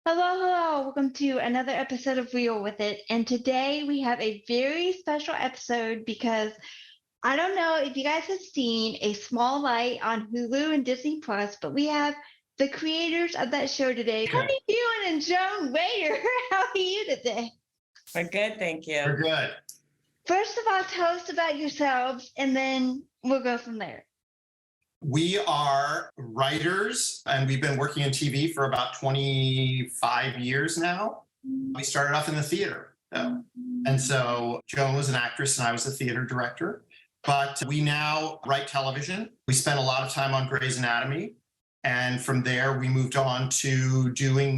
Hello, hello. Welcome to another episode of Real With It. And today we have a very special episode because I don't know if you guys have seen A Small Light on Hulu and Disney Plus, but we have the creators of that show today. How are you doing? And Joan Rater, how are you today? We're good, thank you. We're good. First of all, tell us about yourselves and then we'll go from there. We are writers and we've been working in TV for about 25 years now. We started off in the theater, though. And so Joan was an actress and I was a theater director. But we now write television. We spent a lot of time on Grey's Anatomy. And from there, we moved on to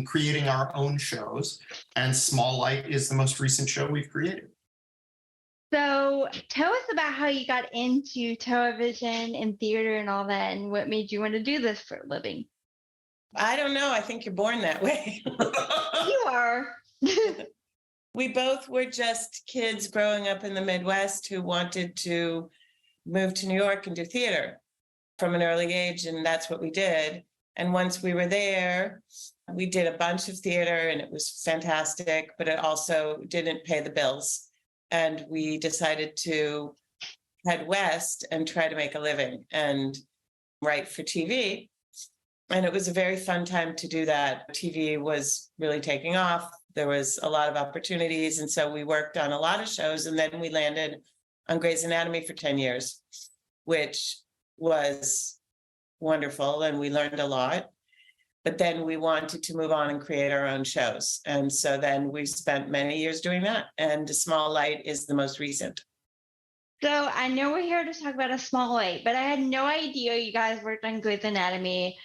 creating our own shows. And Small Light is the most recent show we've created. So tell us about how you got into television and theater and all that, and what made you want to do this for a living. I don't know. I think you're born that way. You are. We both were just kids growing up in the Midwest who wanted to move to New York and do theater from an early age, and that's what we did. And once we were there, we did a bunch of theater, and it was fantastic, but it also didn't pay the bills. And we decided to head west and try to make a living and write for TV. And it was a very fun time to do that. TV was really taking off. There was a lot of opportunities. And so we worked on a lot of shows. And then we landed on Grey's Anatomy for 10 years, which was wonderful. And we learned a lot. But then we wanted to move on and create our own shows. And so then we spent many years doing that. And A Small Light is the most recent. So I know we're here to talk about A Small Light, but I had no idea you guys worked on Grey's Anatomy.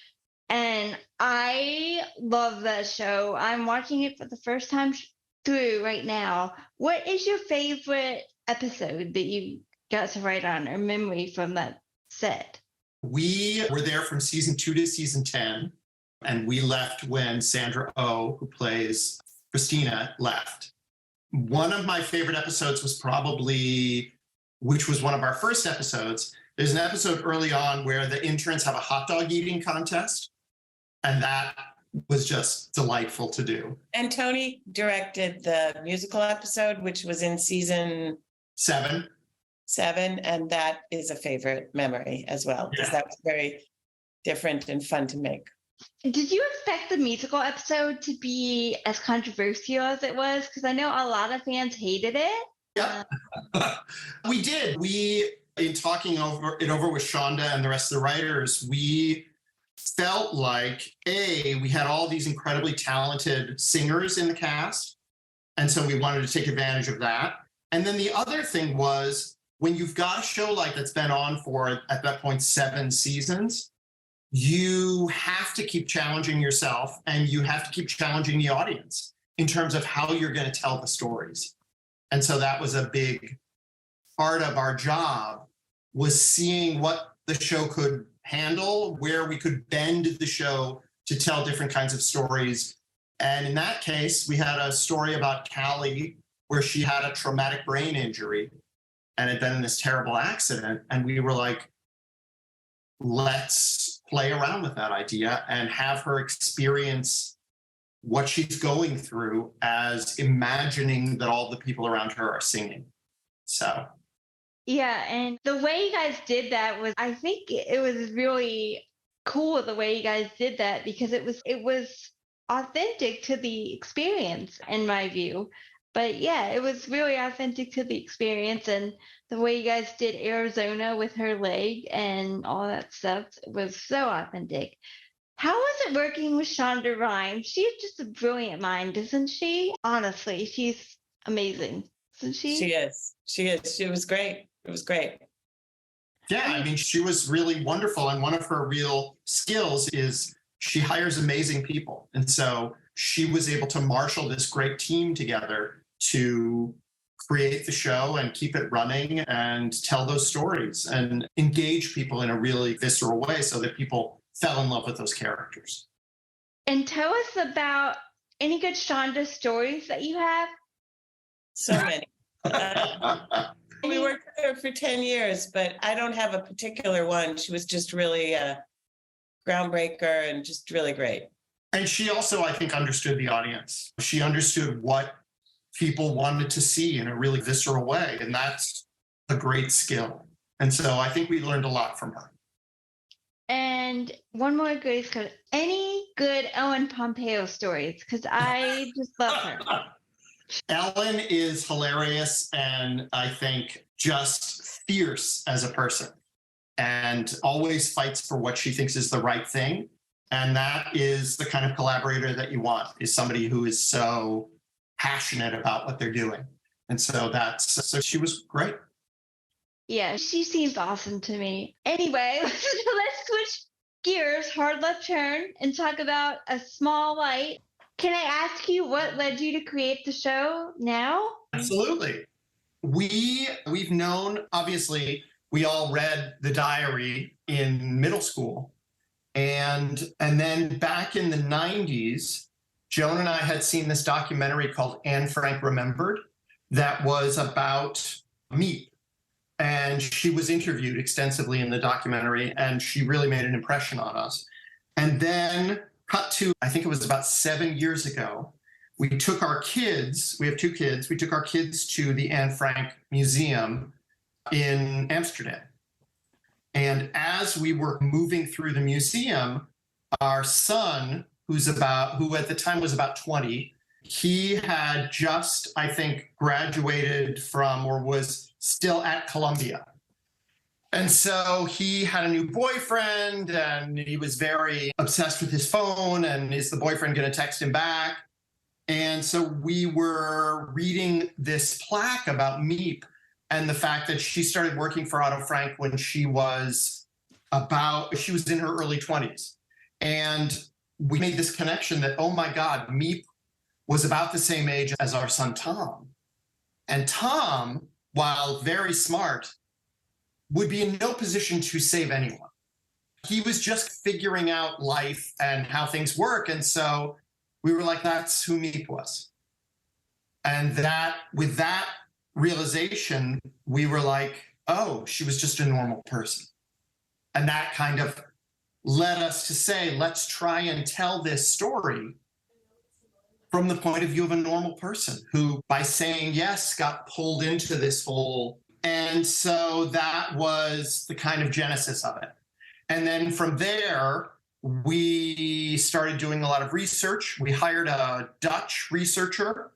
And I love that show. I'm watching it for the first time through right now. What is your favorite episode that you got to write on or memory from that set? We were there from season 2 to season 10. And we left when Sandra Oh, who plays Christina, left. One of my favorite episodes was which was one of our first episodes. There's an episode early on where the interns have a hot dog eating contest. And that was just delightful to do. And Tony directed the musical episode, which was in season 7. And that is a favorite memory as well, because that was very different and fun to make. Did you expect the musical episode to be as controversial as it was? Because I know a lot of fans hated it. Yeah, we did. In talking it over with Shonda and the rest of the writers, we felt like, we had all these incredibly talented singers in the cast. And so we wanted to take advantage of that. And then the other thing was, when you've got a show like that's been on for, at that point, 7 seasons, you have to keep challenging yourself and you have to keep challenging the audience in terms of how you're going to tell the stories. And so that was a big part of our job, was seeing what the show could handle, where we could bend the show to tell different kinds of stories. And in that case, we had a story about Callie where she had a traumatic brain injury and had been in this terrible accident. And we were like, let's play around with that idea and have her experience what she's going through as imagining that all the people around her are singing. So. Yeah, and the way you guys did that was, I think it was really cool the way you guys did that, because it was authentic to the experience, in my view. But yeah, it was really authentic to the experience, and the way you guys did Arizona with her leg and all that stuff was so authentic. How was it working with Shonda Rhimes? She's just a brilliant mind, isn't she? Honestly, she's amazing, isn't she? She is. She was great. It was great. Yeah, I mean, she was really wonderful. And one of her real skills is she hires amazing people. And so she was able to marshal this great team together to create the show and keep it running and tell those stories and engage people in a really visceral way so that people fell in love with those characters. And tell us about any good Shonda stories that you have. So many. We worked with her for 10 years, but I don't have a particular one. She was just really a groundbreaker and just really great. And she also, I think, understood the audience. She understood what people wanted to see in a really visceral way. And that's a great skill. And so I think we learned a lot from her. And one more good, any good Ellen Pompeo stories? Because I just love her. Ellen is hilarious and I think just fierce as a person and always fights for what she thinks is the right thing. And that is the kind of collaborator that you want, is somebody who is so passionate about what they're doing. And so so she was great. Yeah, she seems awesome to me. Anyway, let's switch gears, hard left turn, and talk about A Small Light. Can I ask you what led you to create the show now? Absolutely. We've known, obviously, we all read The Diary in middle school. And then back in the 90s, Joan and I had seen this documentary called Anne Frank Remembered that was about Meep. And she was interviewed extensively in the documentary, and she really made an impression on us. And then cut to, I think it was about 7 years ago, we took our kids, we have 2 kids, we took our kids to the Anne Frank Museum in Amsterdam. And as we were moving through the museum, our son, who at the time was about 20, he had just, I think, graduated from or was still at Columbia. And so he had a new boyfriend and he was very obsessed with his phone. And is the boyfriend going to text him back? And so we were reading this plaque about Meep and the fact that she started working for Otto Frank when she was in her early 20s. And we made this connection that, oh my God, Meep was about the same age as our son, Tom. And Tom, while very smart, would be in no position to save anyone. He was just figuring out life and how things work. And so we were like, that's who Meep was. And with that realization, we were like, oh, she was just a normal person. And that kind of led us to say, let's try and tell this story from the point of view of a normal person who, by saying yes, got pulled into this whole. And so that was the kind of genesis of it. And then from there, we started doing a lot of research. We hired a Dutch researcher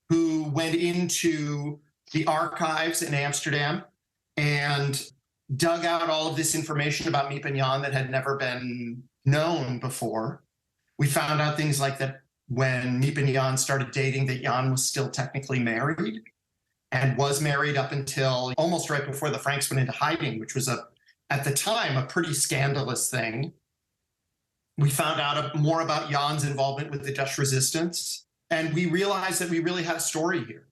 who went into the archives in Amsterdam and dug out all of this information about Miep and Jan that had never been known before. We found out things like that when Miep and Jan started dating, that Jan was still technically married and was married up until almost right before the Franks went into hiding, which was at the time, a pretty scandalous thing. We found out more about Jan's involvement with the Dutch resistance. And we realized that we really had a story here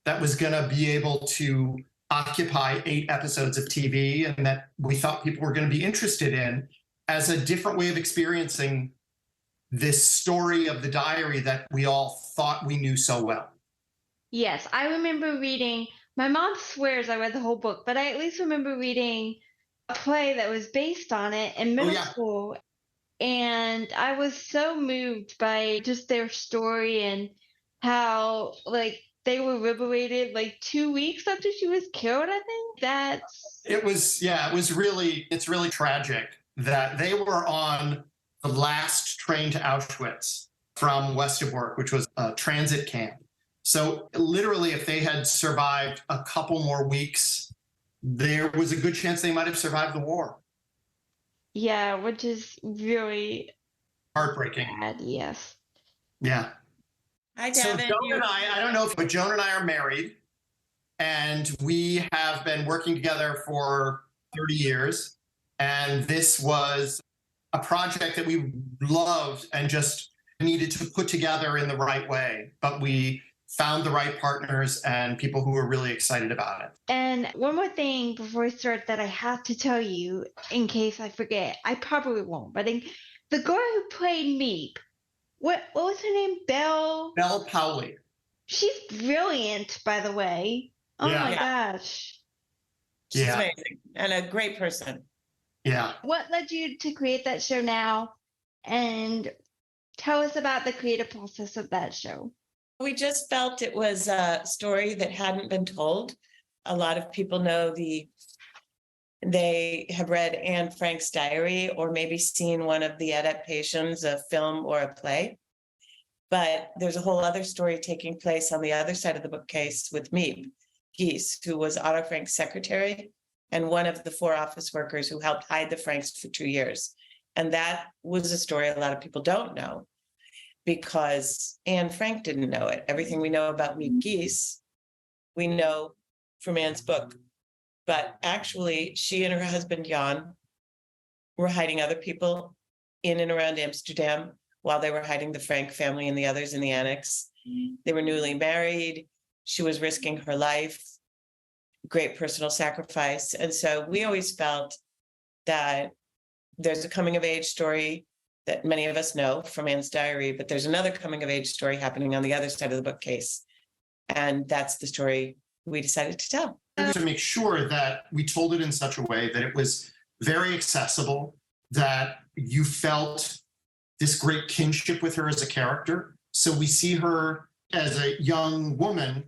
that was going to be able to occupy 8 episodes of TV and that we thought people were going to be interested in as a different way of experiencing this story of the diary that we all thought we knew so well. Yes, I remember reading, my mom swears I read the whole book, but I at least remember reading a play that was based on it in middle school. And I was so moved by just their story and how, like, they were liberated like 2 weeks after she was killed, I think. It's really tragic that they were on the last train to Auschwitz from Westerbork, which was a transit camp. So literally, if they had survived a couple more weeks, there was a good chance they might have survived the war. Yeah, which is really heartbreaking. Bad, yes. Yeah. Hi, So Devon. Joan and I don't know, but Joan and I are married, and we have been working together for 30 years. And this was a project that we loved and just needed to put together in the right way. But we found the right partners and people who were really excited about it. And one more thing before we start that I have to tell you in case I forget. I probably won't, but the girl who played Meep, what was her name? Belle Powley. She's brilliant, by the way. Oh my gosh. She's amazing and a great person. Yeah. What led you to create that show now? And Tell us about the creative process of that show. We just felt it was a story that hadn't been told. A lot of people know they have read Anne Frank's diary or maybe seen one of the adaptations, a film or a play. But there's a whole other story taking place on the other side of the bookcase with Miep Gies, who was Otto Frank's secretary and one of the 4 office workers who helped hide the Franks for 2 years. And that was a story a lot of people don't know because Anne Frank didn't know it. Everything we know about Miep Gies, we know from Anne's book. But actually, she and her husband, Jan, were hiding other people in and around Amsterdam while they were hiding the Frank family and the others in the annex. They were newly married. She was risking her life, great personal sacrifice. And so we always felt that there's a coming of age story that many of us know from Anne's diary, but there's another coming of age story happening on the other side of the bookcase. And that's the story we decided to tell. To make sure that we told it in such a way that it was very accessible, that you felt this great kinship with her as a character. So we see her as a young woman.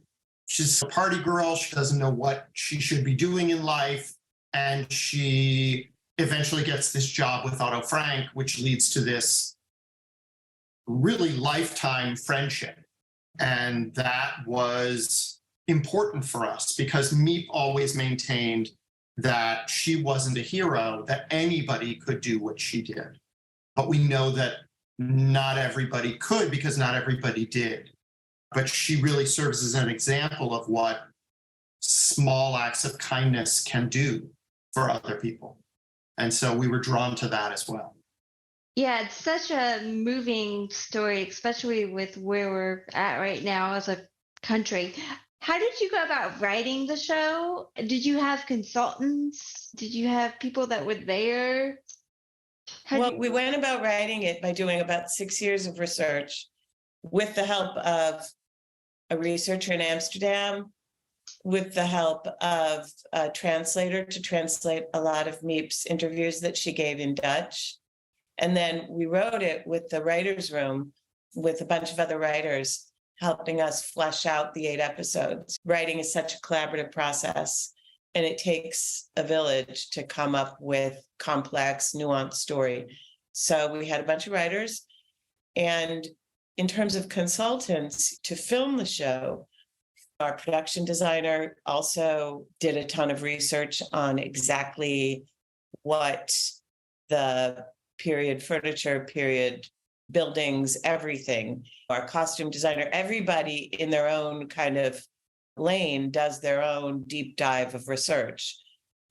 She's a party girl. She doesn't know what she should be doing in life. And she eventually gets this job with Otto Frank, which leads to this really lifetime friendship. And that was important for us because Miep always maintained that she wasn't a hero, that anybody could do what she did. But we know that not everybody could because not everybody did. But she really serves as an example of what small acts of kindness can do for other people. And so we were drawn to that as well. Yeah, it's such a moving story, especially with where we're at right now as a country. How did you go about writing the show? Did you have consultants? Did you have people that were there? We went about writing it by doing about 6 years of research with the help of a researcher in Amsterdam, with the help of a translator to translate a lot of Miep's interviews that she gave in Dutch. And then we wrote it with the writer's room with a bunch of other writers helping us flesh out the 8 episodes. Writing is such a collaborative process, and it takes a village to come up with complex, nuanced story. So we had a bunch of writers. And in terms of consultants to film the show, our production designer also did a ton of research on exactly what the period furniture, period buildings, everything. Our costume designer, everybody in their own kind of lane does their own deep dive of research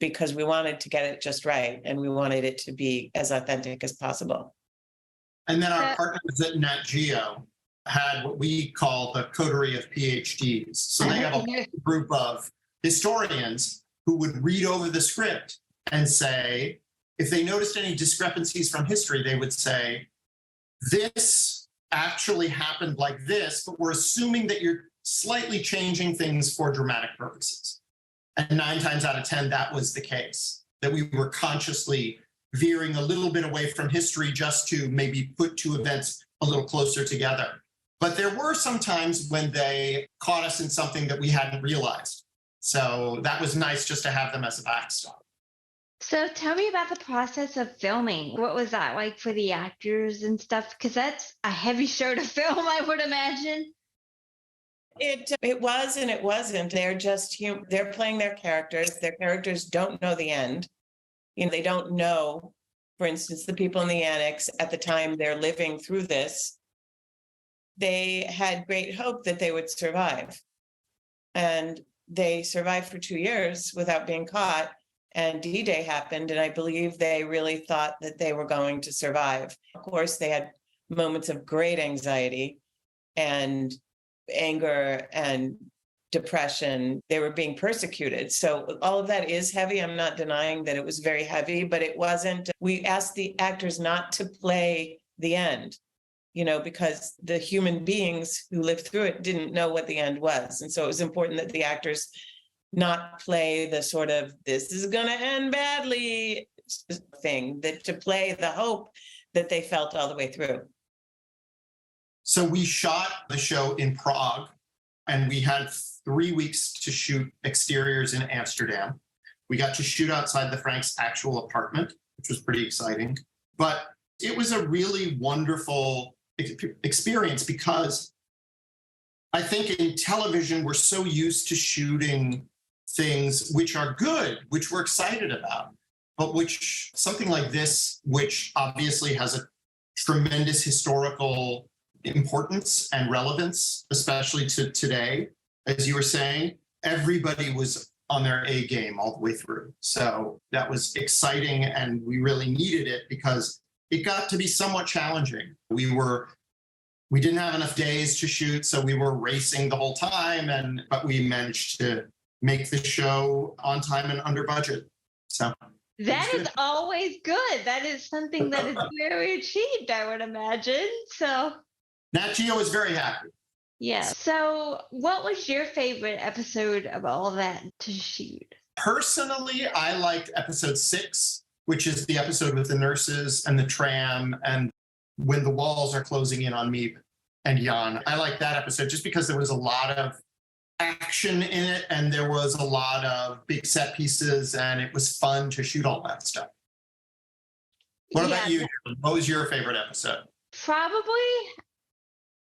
because we wanted to get it just right and we wanted it to be as authentic as possible. And then our partners at Nat Geo had what we call the coterie of PhDs. So they have a group of historians who would read over the script and say, if they noticed any discrepancies from history, they would say, this actually happened like this, but we're assuming that you're slightly changing things for dramatic purposes. And 9 times out of 10, that was the case, that we were consciously veering a little bit away from history just to maybe put 2 events a little closer together. But there were some times when they caught us in something that we hadn't realized. So that was nice just to have them as a backstop. So tell me about the process of filming. What was that like for the actors and stuff? Because that's a heavy show to film, I would imagine. It was and it wasn't. They're playing their characters. Their characters don't know the end. They don't know, for instance, the people in the annex at the time they're living through this. They had great hope that they would survive. And they survived for 2 years without being caught. And D-Day happened, and I believe they really thought that they were going to survive. Of course, they had moments of great anxiety and anger and depression. They were being persecuted. So all of that is heavy. I'm not denying that it was very heavy, but it wasn't. We asked the actors not to play the end, because the human beings who lived through it didn't know what the end was. And so it was important that the actors not play the sort of, this is going to end badly thing, that to play the hope that they felt all the way through. So we shot the show in Prague, and we had 3 weeks to shoot exteriors in Amsterdam. We got to shoot outside the Frank's actual apartment, which was pretty exciting. But it was a really wonderful experience because I think in television, we're so used to shooting things which are good, which we're excited about, but which something like this, which obviously has a tremendous historical importance and relevance, especially to today, as you were saying, everybody was on their A game all the way through. So that was exciting, and we really needed it because it got to be somewhat challenging. We didn't have enough days to shoot, so we were racing the whole time, but we managed to make the show on time and under budget. So that is always good. That is something that is very achieved, I would imagine. So Nat Geo is very happy. Yeah. So what was your favorite episode of all that to shoot? Personally, I liked episode 6, which is the episode with the nurses and the tram and when the walls are closing in on me and Jan. I like that episode just because there was a lot of action in it and there was a lot of big set pieces and it was fun to shoot all that stuff. What about you? What was your favorite episode? Probably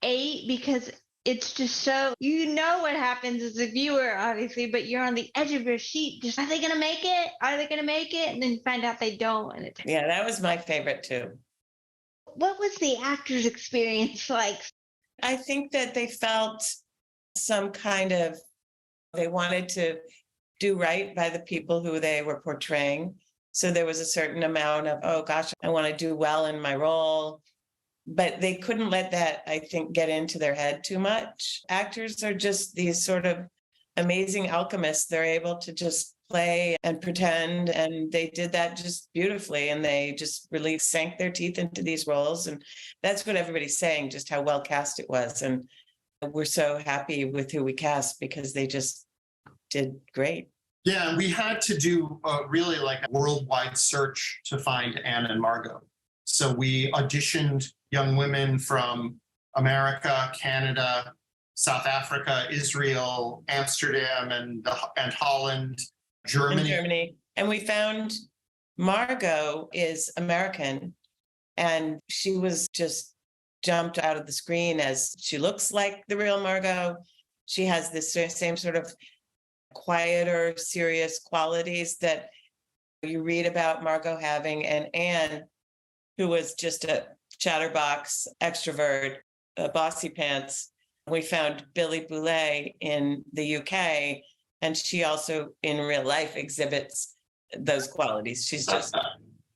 8, because it's just so, you know what happens as a viewer, obviously, but you're on the edge of your seat. Just, are they going to make it? Are they going to make it? And then you find out they don't. And yeah, that was my favorite too. What was the actors' experience like? I think that they felt some kind of, they wanted to do right by the people who they were portraying. So there was a certain amount of, oh gosh, I want to do well in my role. But they couldn't let that, I think, get into their head too much. Actors are just these sort of amazing alchemists. They're able to just play and pretend, and they did that just beautifully. And they just really sank their teeth into these roles. And that's what everybody's saying, just how well cast it was. And we're so happy with who we cast because they just did great. Yeah, we had to do really like a worldwide search to find Anne and Margot. So we auditioned young women from America, Canada, South Africa, Israel, Amsterdam, and Holland, Germany. And we found Margot is American, and she was just jumped out of the screen as she looks like the real Margot. She has this same sort of quieter, serious qualities that you read about Margot having, and Anne, who was just a chatterbox extrovert, bossy pants. We found Billie Boulay in the UK, and she also in real life exhibits those qualities. She's just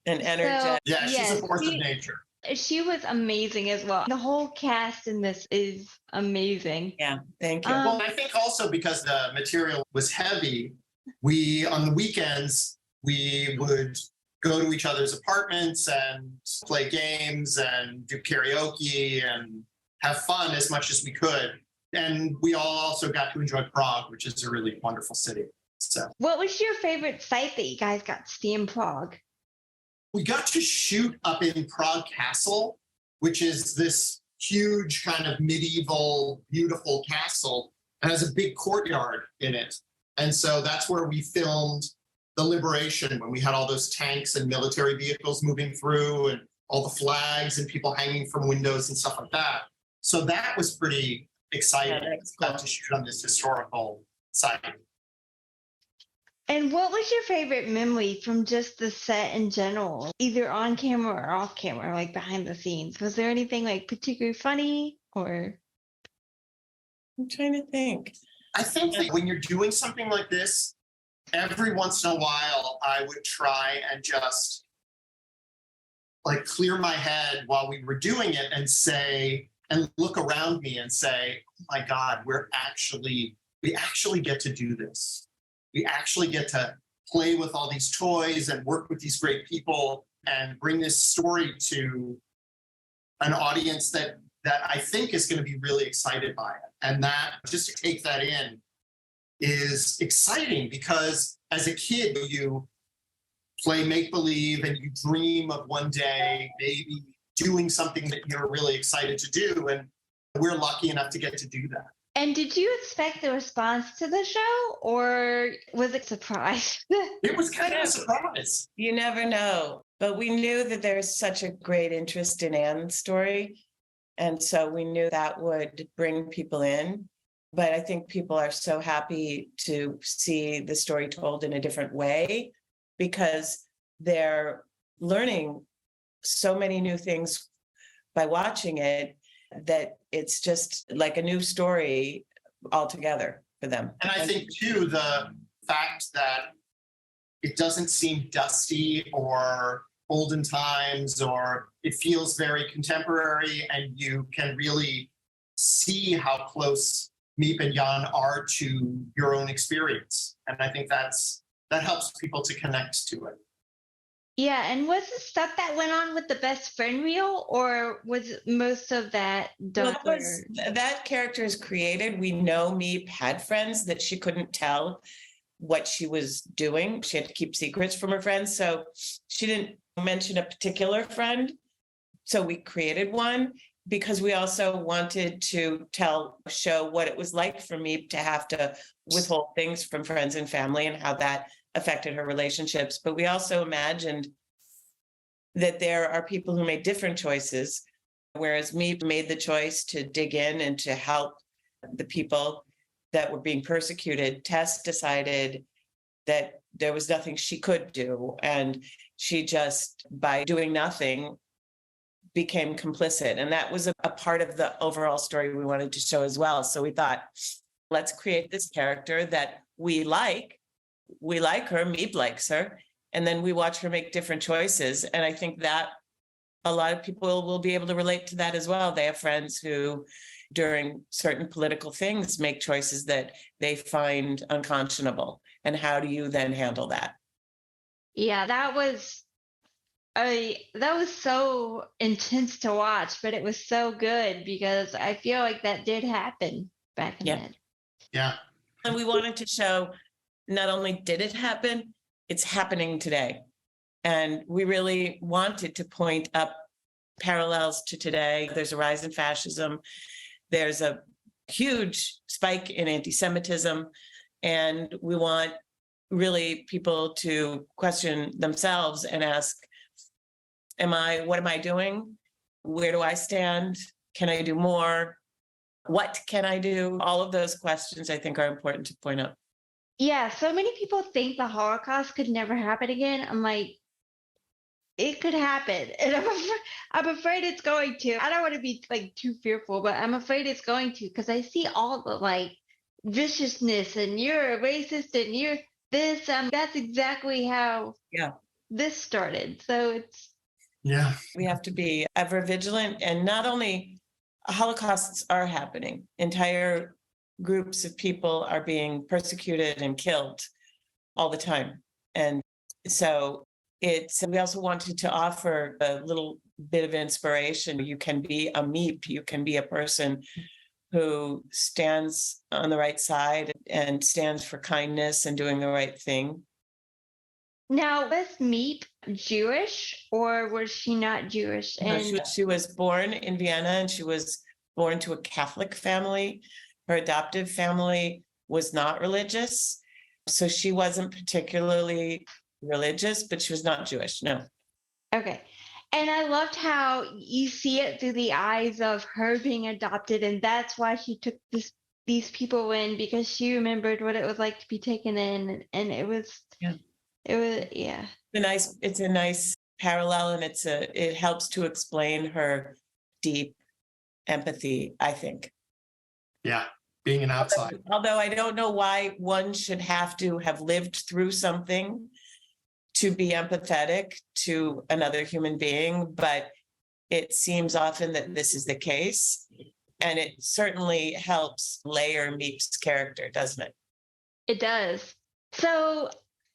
an energetic. Yeah, she's a force of nature. She was amazing as well. The whole cast in this is amazing. Yeah, thank you. Well, I think also because the material was heavy, on the weekends, we would go to each other's apartments and play games and do karaoke and have fun as much as we could. And we all also got to enjoy Prague, which is a really wonderful city. So, what was your favorite site that you guys got to see in Prague? We got to shoot up in Prague Castle, which is this huge kind of medieval, beautiful castle. It has a big courtyard in it. And so that's where we filmed the liberation, when we had all those tanks and military vehicles moving through and all the flags and people hanging from windows and stuff like that. So that was pretty exciting. Yeah, that's cool. Got to shoot on this historical site. And what was your favorite memory from just the set in general, either on camera or off camera, like behind the scenes? Was there anything like particularly funny or? I'm trying to think. I think that when you're doing something like this, every once in a while, I would try and just like clear my head while we were doing it and say, and look around me and say, oh my God, we actually get to do this. We actually get to play with all these toys and work with these great people and bring this story to an audience that I think is going to be really excited by it. And that, just to take that in, is exciting because as a kid, you play make-believe and you dream of one day maybe doing something that you're really excited to do. And we're lucky enough to get to do that. And did you expect the response to the show, or was it a surprise? It was kind of a surprise. You never know. But we knew that there's such a great interest in Anne's story. And so we knew that would bring people in. But I think people are so happy to see the story told in a different way because they're learning so many new things by watching it that it's just like a new story altogether for them. And I think, too, the fact that it doesn't seem dusty or olden times, or it feels very contemporary, and you can really see how close Miep and Jan are to your own experience. And I think that helps people to connect to it. Yeah, and was the stuff that went on with the best friend real, or was most of that done? Well, that character is created. We know Miep had friends that she couldn't tell what she was doing. She had to keep secrets from her friends. So she didn't mention a particular friend. So we created one because we also wanted to show what it was like for Miep to have to withhold things from friends and family and how that affected her relationships. But we also imagined that there are people who made different choices, whereas Miep made the choice to dig in and to help the people that were being persecuted. Tess decided that there was nothing she could do, and she just, by doing nothing, became complicit. And that was a part of the overall story we wanted to show as well. So we thought, let's create this character that we like. We like her, Miep likes her, and then we watch her make different choices. And I think that a lot of people will be able to relate to that as well. They have friends who, during certain political things, make choices that they find unconscionable. And how do you then handle that? Yeah, that was so intense to watch, but it was so good because I feel like that did happen back in then. Yeah. And we wanted to show not only did it happen, it's happening today. And we really wanted to point up parallels to today. There's a rise in fascism. There's a huge spike in anti-Semitism. And we want really people to question themselves and ask, what am I doing? Where do I stand? Can I do more? What can I do? All of those questions, I think, are important to point out. Yeah, so many people think the Holocaust could never happen again. I'm like, it could happen. And I'm afraid it's going to. I don't want to be like too fearful, but I'm afraid it's going to because I see all the like viciousness and you're a racist and you're this. That's exactly how this started. So it's. Yeah. We have to be ever vigilant. And not only Holocausts are happening, entire groups of people are being persecuted and killed all the time. And so we also wanted to offer a little bit of inspiration. You can be a Miep, you can be a person who stands on the right side and stands for kindness and doing the right thing. Now, was Miep Jewish or was she not Jewish? No, she was born in Vienna and she was born to a Catholic family. Her adoptive family was not religious. So she wasn't particularly religious, but she was not Jewish, no. Okay. And I loved how you see it through the eyes of her being adopted. And that's why she took these people in, because she remembered what it was like to be taken in. And it was, It's a nice parallel, and it helps to explain her deep empathy, I think. Yeah. Being an outsider. Although I don't know why one should have to have lived through something to be empathetic to another human being, but it seems often that this is the case. And it certainly helps layer Miep's character, doesn't it? It does. So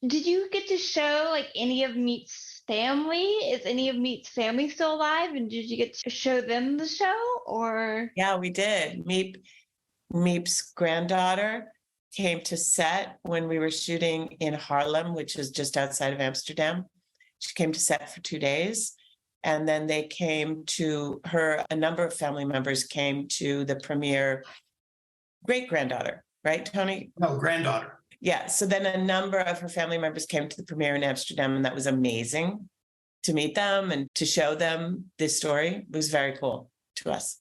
did you get to show like any of Miep's family? Is any of Miep's family still alive? And did you get to show them the show or? Yeah, we did. Miep's granddaughter came to set when we were shooting in Haarlem, which is just outside of Amsterdam. She came to set for 2 days. And then they came to her, a number of family members came to the premiere, great-granddaughter, right, Tony? No, granddaughter. Yeah. So then a number of her family members came to the premiere in Amsterdam, and that was amazing to meet them and to show them this story. It was very cool to us.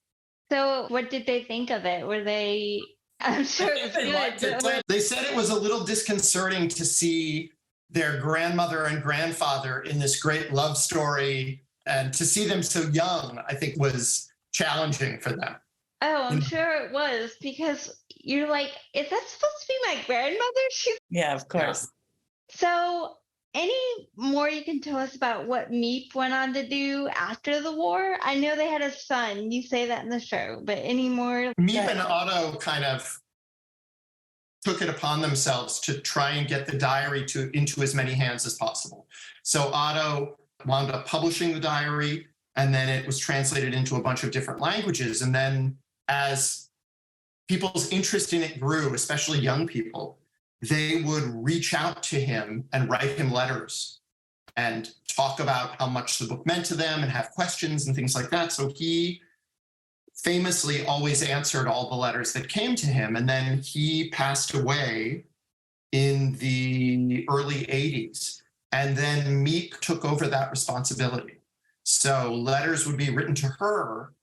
So what did they think of it? Were they, I'm sure it was They liked good. it. but They said it was a little disconcerting to see their grandmother and grandfather in this great love story, and to see them so young, I think was challenging for them. Oh, I'm sure it was, because you're like, is that supposed to be my grandmother? She's Yeah, of course. so. Any more you can tell us about what Meep went on to do after the war? I know they had a son. You say that in the show, but any more? Meep and Otto kind of took it upon themselves to try and get the diary into as many hands as possible. So Otto wound up publishing the diary, and then it was translated into a bunch of different languages. And then as people's interest in it grew, especially young people, they would reach out to him and write him letters and talk about how much the book meant to them and have questions and things like that. So he famously always answered all the letters that came to him. And then he passed away in the early 80s. And then Meep took over that responsibility. So letters would be written to her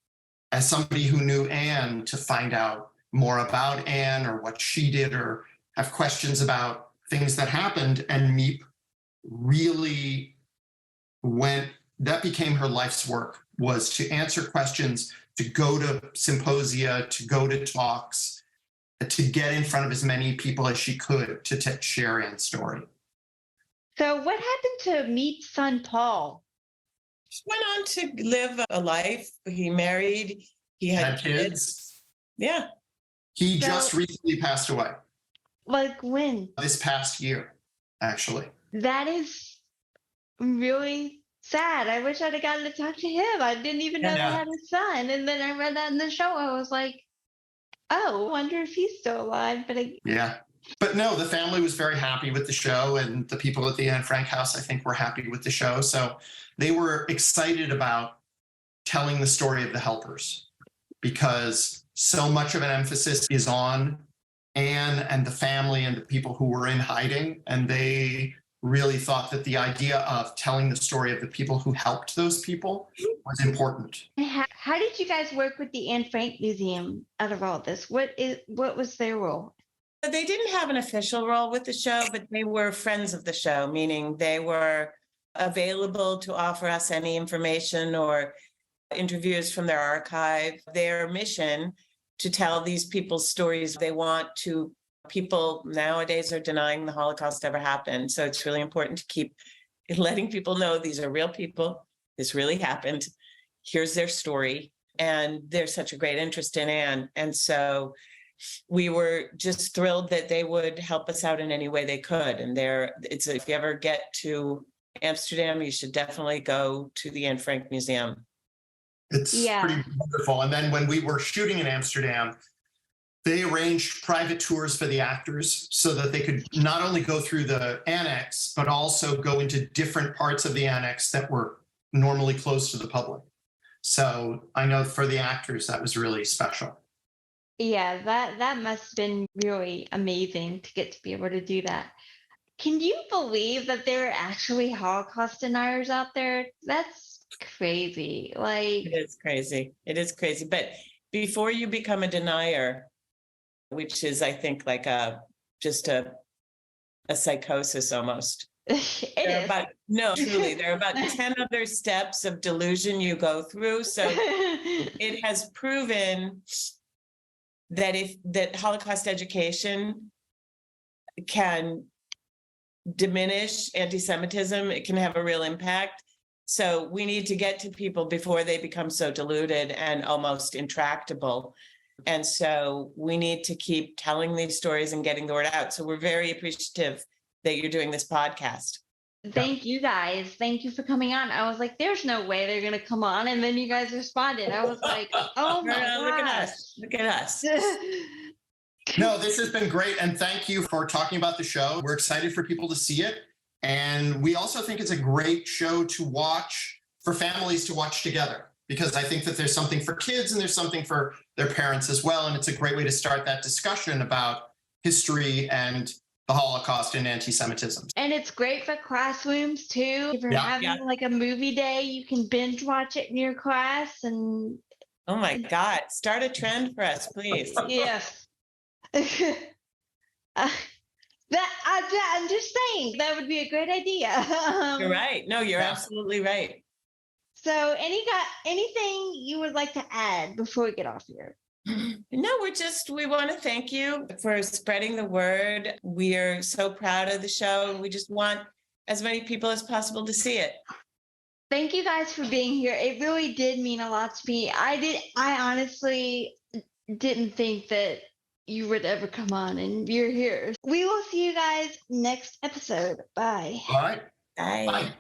as somebody who knew Anne to find out more about Anne or what she did, or have questions about things that happened. And Meep really that became her life's work, was to answer questions, to go to symposia, to go to talks, to get in front of as many people as she could to share Anne's story. So what happened to Meep's son, Paul? He went on to live a life. He married. He had kids. Yeah. He just recently passed away. Like when? This past year, actually. That is really sad. I wish I'd have gotten to talk to him. I didn't even know they had a son. And then I read that in the show. I was like, oh, I wonder if he's still alive. Yeah. But no, the family was very happy with the show, and the people at the Anne Frank house, I think, were happy with the show. So they were excited about telling the story of the helpers, because so much of an emphasis is on Anne and the family and the people who were in hiding. And they really thought that the idea of telling the story of the people who helped those people was important. How did you guys work with the Anne Frank Museum out of all this? What was their role? They didn't have an official role with the show, but they were friends of the show, meaning they were available to offer us any information or interviews from their archive. Their mission to tell these people's stories. They want to, people nowadays are denying the Holocaust ever happened. So it's really important to keep letting people know these are real people. This really happened. Here's their story. And there's such a great interest in Anne. And so we were just thrilled that they would help us out in any way they could. And if you ever get to Amsterdam, you should definitely go to the Anne Frank Museum. It's pretty wonderful. And then when we were shooting in Amsterdam, they arranged private tours for the actors so that they could not only go through the annex, but also go into different parts of the annex that were normally closed to the public. So I know for the actors, that was really special. Yeah, that must have been really amazing to get to be able to do that. Can you believe that there are actually Holocaust deniers out there? That's crazy. It is crazy. It is crazy. But before you become a denier, which is, I think, like just a psychosis almost. Truly, there are about 10 other steps of delusion you go through. So it has proven that Holocaust education can diminish anti-Semitism. It can have a real impact. So we need to get to people before they become so deluded and almost intractable. And so we need to keep telling these stories and getting the word out. So we're very appreciative that you're doing this podcast. Thank you guys. Thank you for coming on. I was like, there's no way they're going to come on. And then you guys responded. I was like, oh my God. Look at us. Look at us. No, this has been great. And thank you for talking about the show. We're excited for people to see it. And we also think it's a great show to watch for families to watch together, because I think that there's something for kids and there's something for their parents as well. And it's a great way to start that discussion about history and the Holocaust and anti-Semitism. And it's great for classrooms too. If you're having like a movie day, you can binge watch it in your class. And oh my God, start a trend for us, please. Yes. I'm just saying that would be a great idea. You're right. No, you're absolutely right. So anything you would like to add before we get off here? No, we want to thank you for spreading the word. We are so proud of the show. We just want as many people as possible to see it. Thank you guys for being here. It really did mean a lot to me. I honestly didn't think that you would ever come on, and you're here. We will see you guys next episode. Bye. All right. Bye. Bye.